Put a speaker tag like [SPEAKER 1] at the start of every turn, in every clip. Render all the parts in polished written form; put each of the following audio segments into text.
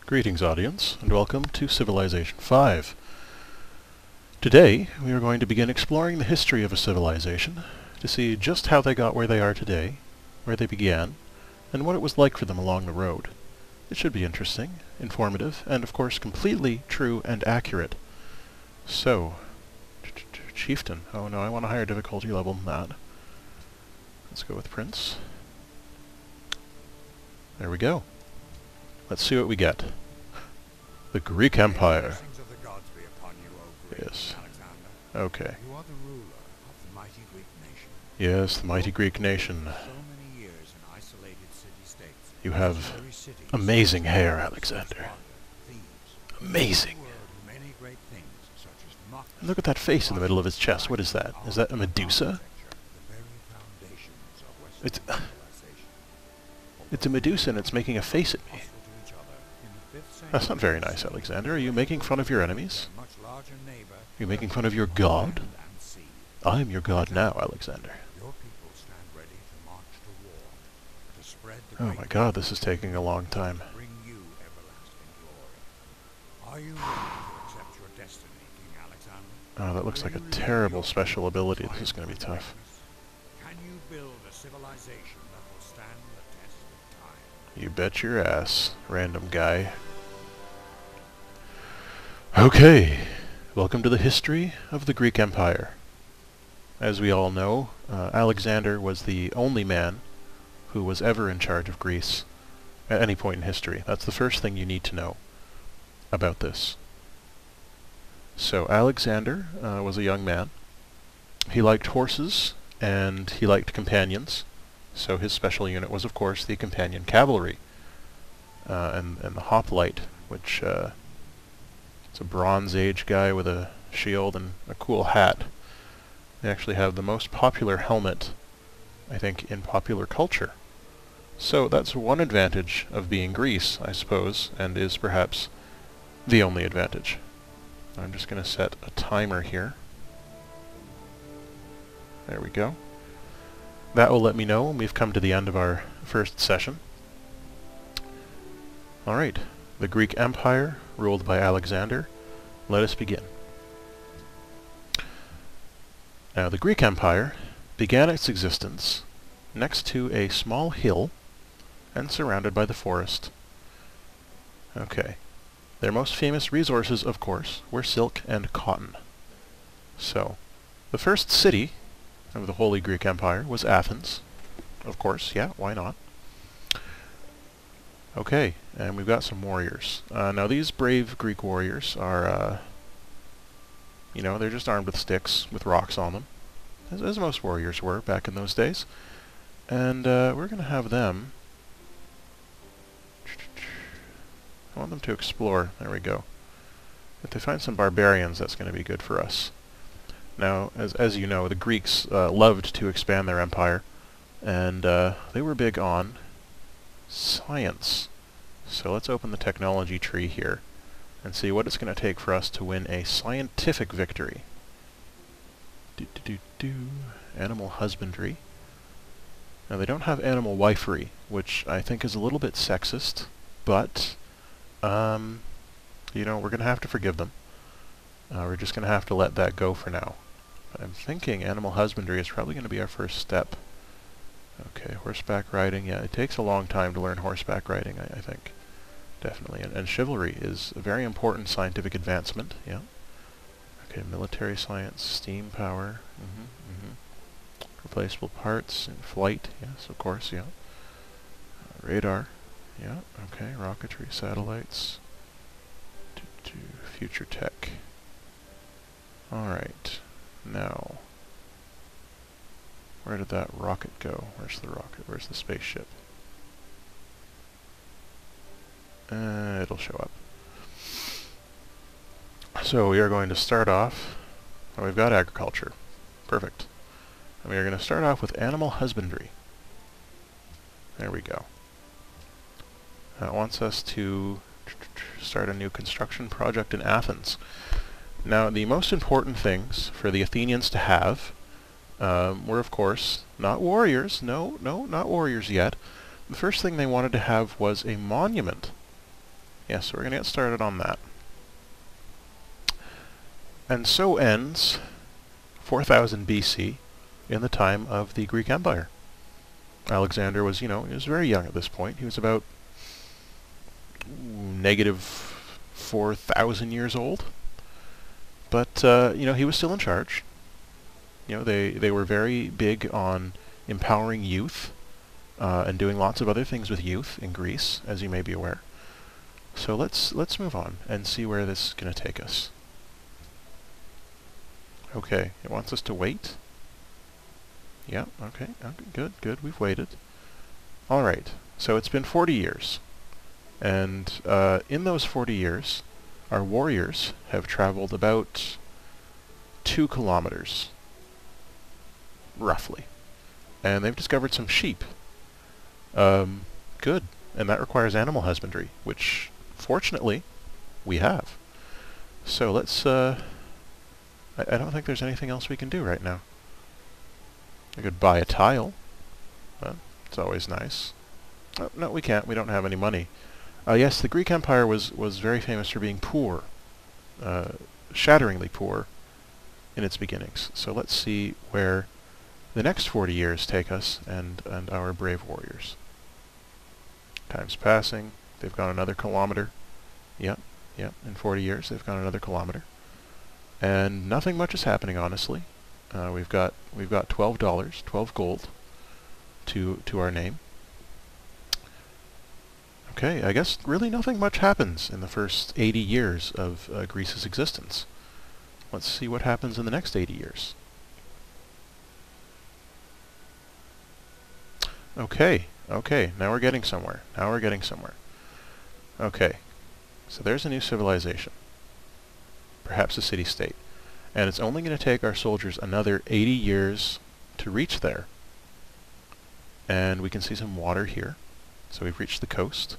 [SPEAKER 1] Greetings, audience, and welcome to Civilization 5. Today, we are going to begin exploring the history of a civilization to see just how they got where they are today, where they began, and what it was like for them along the road. It should be interesting, informative, and of course completely true and accurate. So, Chieftain. Oh no, I want a higher difficulty level than that. Let's go with Prince. There we go. Let's see what we get. The Greek Empire. Yes. Okay.
[SPEAKER 2] You are the ruler of the mighty Greek nation.
[SPEAKER 1] Yes, the mighty Greek nation.
[SPEAKER 2] So many years in isolated city-states.
[SPEAKER 1] You have amazing hair, Alexander. Amazing.
[SPEAKER 2] Many great things, such as democracy.
[SPEAKER 1] And look at that face in the middle of his chest. What is that? Is that a Medusa? It's a Medusa and it's making a face at me. That's not very nice, Alexander. Are you making fun of your enemies? Are you making fun of your god? I am your god now, Alexander. Oh my god, this is taking a long time. Oh, that looks like a terrible special ability. This is going to be tough.
[SPEAKER 2] Can you build a civilization that will stand the test of time?
[SPEAKER 1] You bet your ass, random guy. Okay, welcome to the history of the Greek Empire. As we all know, Alexander was the only man who was ever in charge of Greece at any point in history. That's the first thing you need to know about this. So Alexander was a young man. He liked horses and he liked companions. So his special unit was, of course, the companion cavalry and the hoplite, which it's a Bronze Age guy with a shield and a cool hat. They actually have the most popular helmet, I think, in popular culture. So that's one advantage of being Greece, I suppose, and is perhaps the only advantage. I'm just going to set a timer here. There we go. That will let me know when we've come to the end of our first session. Alright, the Greek Empire, ruled by Alexander. Let us begin. Now, the Greek Empire began its existence next to a small hill and surrounded by the forest. Okay. Their most famous resources, of course, were silk and cotton. So, the first city of the Holy Greek Empire was Athens. Of course, yeah, why not? Okay, and we've got some warriors. Now these brave Greek warriors are, they're just armed with sticks with rocks on them, as most warriors were back in those days. And we're going to have them... I want them to explore. There we go. If they find some barbarians, that's going to be good for us. Now, as you know, the Greeks loved to expand their empire, and they were big on science. So let's open the technology tree here and see what it's going to take for us to win a scientific victory. Animal husbandry. Now they don't have animal wifery, which I think is a little bit sexist, but we're going to have to forgive them. We're just going to have to let that go for now. But I'm thinking animal husbandry is probably going to be our first step. Okay, horseback riding. Yeah, it takes a long time to learn horseback riding, I think. Definitely. And chivalry is a very important scientific advancement. Yeah. Okay, military science, steam power. Replaceable parts in flight. Yes, of course, yeah. Radar. Yeah, okay. Rocketry, satellites. Future tech. Alright. Now... where did that rocket go? Where's the rocket? Where's the spaceship? It'll show up. So we are going to start off... well, we've got agriculture. Perfect. And we are going to start off with animal husbandry. There we go. That wants us to start a new construction project in Athens. Now, the most important things for the Athenians to have were, of course, not warriors. No, not warriors yet. The first thing they wanted to have was a monument. Yeah, so we're going to get started on that. And so ends 4000 BC in the time of the Greek Empire. Alexander was, he was very young at this point. He was about negative 4,000 years old. But, he was still in charge. They were very big on empowering youth and doing lots of other things with youth in Greece, as you may be aware. So let's move on and see where this is going to take us. Okay, it wants us to wait. Yeah, okay, good, we've waited. Alright, so it's been 40 years. And in those 40 years, our warriors have traveled about 2 kilometers, roughly. And they've discovered some sheep. Good. And that requires animal husbandry, which, fortunately, we have. So let's, I don't think there's anything else we can do right now. I could buy a tile. It's always nice. Oh, no, we can't. We don't have any money. Yes, the Greek Empire was very famous for being poor. Shatteringly poor in its beginnings. So let's see where the next 40 years take us and our brave warriors. Time's passing. They've gone another kilometer. Yep. In 40 years, they've gone another kilometer. And nothing much is happening, honestly. We've got $12, 12 gold to our name. Okay, I guess really nothing much happens in the first 80 years of Greece's existence. Let's see what happens in the next 80 years. Okay, now we're getting somewhere. Okay, so there's a new civilization. Perhaps a city-state. And it's only going to take our soldiers another 80 years to reach there. And we can see some water here. So we've reached the coast.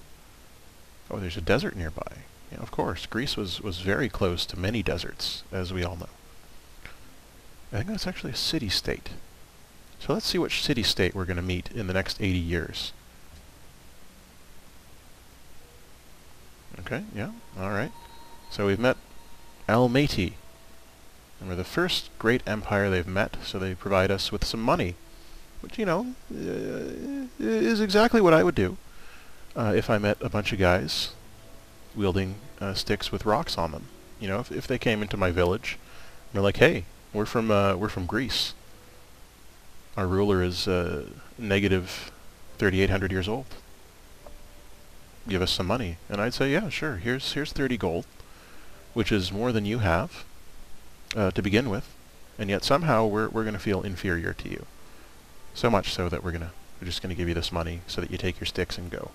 [SPEAKER 1] Oh, there's a desert nearby. Yeah, of course. Greece was very close to many deserts, as we all know. I think that's actually a city-state. So let's see which city-state we're going to meet in the next 80 years. Okay, yeah, alright. So we've met Almaty. And we're the first great empire they've met, so they provide us with some money. Which, is exactly what I would do if I met a bunch of guys wielding sticks with rocks on them. If they came into my village, and they're like, hey, we're from Greece. Our ruler is negative 3,800 years old. Give us some money. And I'd say, yeah, sure, here's 30 gold, which is more than you have to begin with, and yet somehow we're going to feel inferior to you. So much so that we're just going to give you this money so that you take your sticks and go.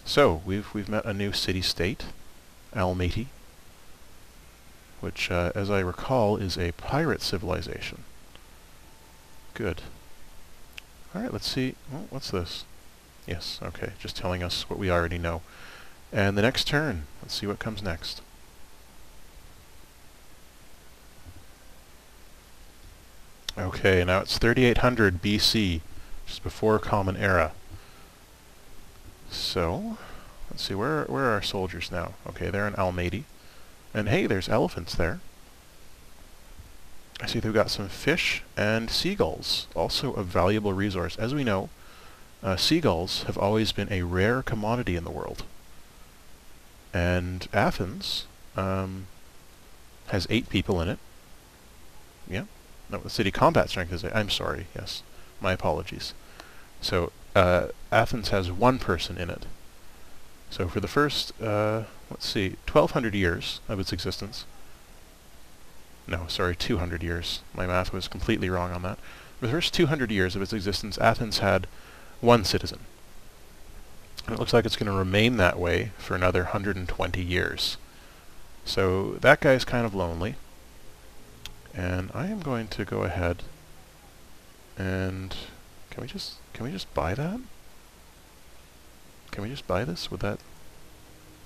[SPEAKER 1] So we've met a new city-state, Almaty, which, as I recall, is a pirate civilization. Good. All right, let's see. Oh, what's this? Yes, okay, just telling us what we already know. And the next turn, let's see what comes next. Okay, now it's 3800 BC, just before Common Era. So, let's see, where are our soldiers now? Okay, they're in Almaty. And hey, there's elephants there. I see they've got some fish and seagulls, also a valuable resource. As we know, seagulls have always been a rare commodity in the world. And Athens has 8 people in it. Yeah. No, the city combat strength is 8. I'm sorry, yes. My apologies. So, Athens has 1 person in it. So for the first, let's see, 1,200 years of its existence. No, sorry, 200 years. My math was completely wrong on that. For the first 200 years of its existence, Athens had 1 citizen. And it looks like it's going to remain that way for another 120 years. So that guy's kind of lonely. And I am going to go ahead and can we just buy that? Can we just buy this? Would that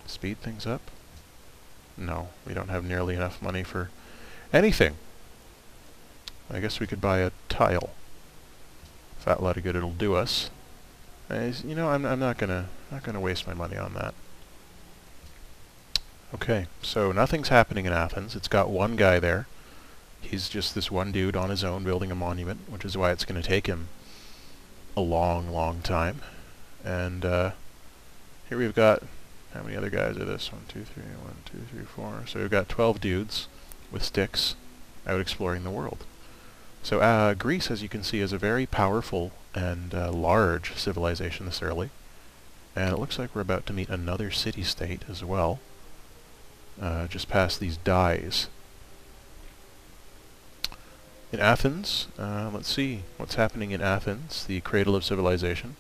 [SPEAKER 1] speed things up? No, we don't have nearly enough money for anything. I guess we could buy a tile. If that lot of good it'll do us. I'm not gonna waste my money on that. Okay, so nothing's happening in Athens. It's got one guy there. He's just this one dude on his own building a monument, which is why it's going to take him a long, long time. And here we've got, how many other guys are this? 1, 2, 3, 1, 2, 3, 4. So we've got 12 dudes with sticks out exploring the world. So Greece, as you can see, is a very powerful and large civilization this early. And it looks like we're about to meet another city-state as well, just past these dyes. In Athens, let's see what's happening in Athens, the cradle of civilization.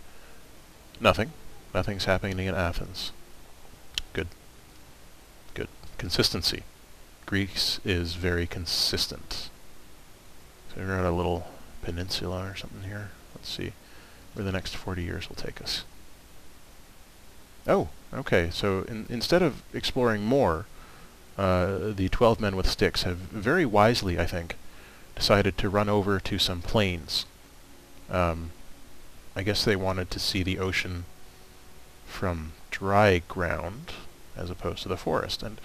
[SPEAKER 1] Nothing. Nothing's happening in Athens. Good. Good. Consistency. Greece is very consistent. So we're on a little peninsula or something here. Let's see where the next 40 years will take us. Oh, okay. So instead of exploring more, the 12 men with sticks have very wisely, I think, decided to run over to some plains. I guess they wanted to see the ocean from dry ground as opposed to the forest. And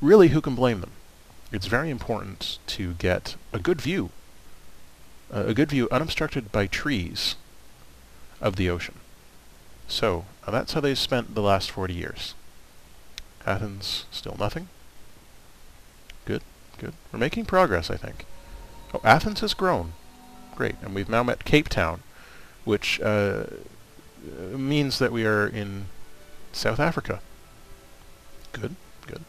[SPEAKER 1] really, who can blame them? It's very important to get a good view unobstructed by trees of the ocean. So that's how they've spent the last 40 years. Athens, still nothing. Good, good. We're making progress, I think. Oh, Athens has grown. Great. And we've now met Cape Town, which means that we are in South Africa. Good, good.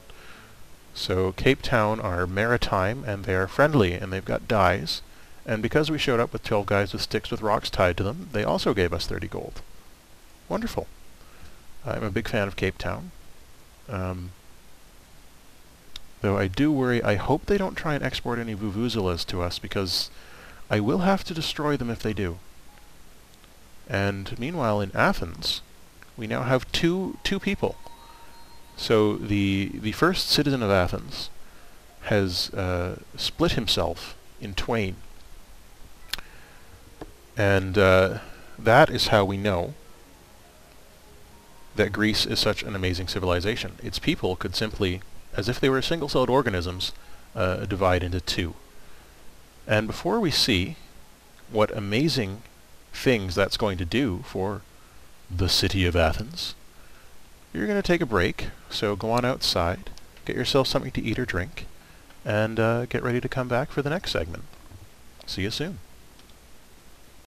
[SPEAKER 1] So Cape Town are maritime, and they are friendly, and they've got dyes. And because we showed up with 12 guys with sticks with rocks tied to them, they also gave us 30 gold. Wonderful. I'm a big fan of Cape Town. Though I do worry, I hope they don't try and export any vuvuzelas to us, because I will have to destroy them if they do. And meanwhile, in Athens, we now have two people. So the first citizen of Athens has split himself in twain. And that is how we know that Greece is such an amazing civilization. Its people could simply, as if they were single-celled organisms, divide into two. And before we see what amazing things that's going to do for the city of Athens, you're going to take a break, so go on outside, get yourself something to eat or drink, and get ready to come back for the next segment. See you soon.